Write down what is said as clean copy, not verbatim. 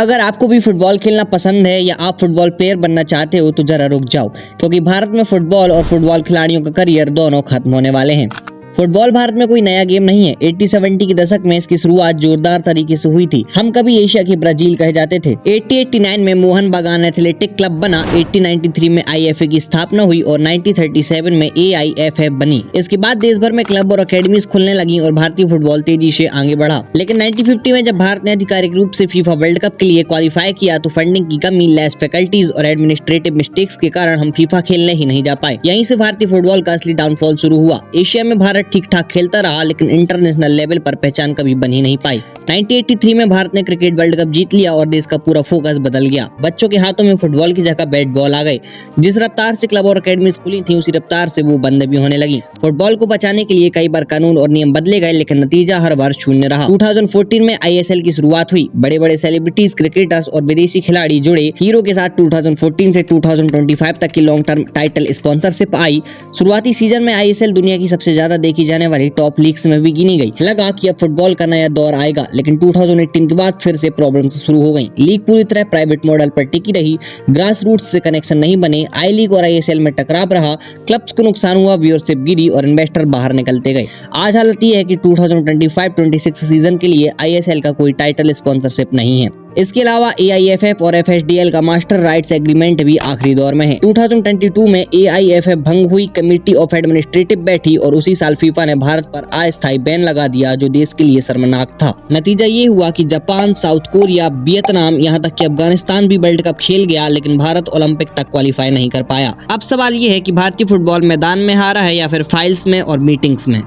अगर आपको भी फुटबॉल खेलना पसंद है या आप फुटबॉल प्लेयर बनना चाहते हो तो जरा रुक जाओ, क्योंकि भारत में फुटबॉल और फुटबॉल खिलाड़ियों का करियर दोनों खत्म होने वाले हैं। फुटबॉल भारत में कोई नया गेम नहीं है। 80-70 के दशक में इसकी शुरुआत जोरदार तरीके से हुई थी। हम कभी एशिया की ब्राजील कहे जाते थे। 80-89 में मोहन बागान एथलेटिक क्लब बना। 80-93 में IFA की स्थापना हुई और 1937 में AIFF बनी। इसके बाद देश भर में क्लब और अकेडमीज खुलने लगी और भारतीय फुटबॉल तेजी से आगे बढ़ा। लेकिन 1950 में जब भारत ने आधिकारिक रूप से फीफा वर्ल्ड कप के लिए क्वालिफाई किया तो फंडिंग की कमी, लेस फैकल्टीज और एडमिनिस्ट्रेटिव मिस्टेक्स के कारण हम फीफा खेलने ही नहीं जा पाए। यहीं से भारतीय फुटबॉल का असली डाउनफॉल शुरू हुआ। एशिया में भारत ठीक ठाक खेलता रहा, लेकिन इंटरनेशनल लेवल पर पहचान कभी बन ही नहीं पाई। 1983 में भारत ने क्रिकेट वर्ल्ड कप जीत लिया और देश का पूरा फोकस बदल गया। बच्चों के हाथों में फुटबॉल की जगह बैट बॉल आ गए। जिस रफ्तार से क्लब और अकेडमीज खुली थी, उसी रफ्तार से वो बंद भी होने लगी। फुटबॉल को बचाने के लिए कई बार कानून और नियम बदले गए, लेकिन नतीजा हर बार शून्य रहा। 2014 में ISL की शुरुआत हुई। बड़े बड़े सेलिब्रिटीज, क्रिकेटर्स और विदेशी खिलाड़ी जुड़े। हीरो के साथ 2014 से 2025 तक की लॉन्ग टर्म टाइटल स्पॉन्सरशिप आई। शुरुआती सीजन में ISL दुनिया की सबसे ज्यादा देखी जाने वाली टॉप लीग्स में भी गिनी गई। लगा कि अब फुटबॉल का नया दौर आएगा, लेकिन 2018 के बाद फिर से प्रॉब्लम्स शुरू हो गई। लीग पूरी तरह प्राइवेट मॉडल पर टिकी रही। ग्रास रूट्स से कनेक्शन नहीं बने। आई लीग और ISL में टकराव रहा। क्लब्स को नुकसान हुआ, व्यूअरशिप गिरी और इन्वेस्टर बाहर निकलते गए। आज हालत ये है कि 2025-26 सीजन के लिए ISL का कोई टाइटल स्पॉन्सरशिप नहीं है। इसके अलावा AIFF और FSDL का मास्टर राइट्स एग्रीमेंट भी आखिरी दौर में है। 2022 में AIFF भंग हुई, कमिटी ऑफ एडमिनिस्ट्रेटिव बैठी और उसी साल फीफा ने भारत पर अस्थायी बैन लगा दिया, जो देश के लिए शर्मनाक था। नतीजा ये हुआ कि जापान, साउथ कोरिया, वियतनाम, यहाँ तक कि अफगानिस्तान भी वर्ल्ड कप खेल गया, लेकिन भारत ओलंपिक तक क्वालिफाई नहीं कर पाया। अब सवाल ये है कि भारतीय फुटबॉल मैदान में हारा है या फिर फाइल्स में और मीटिंग्स में।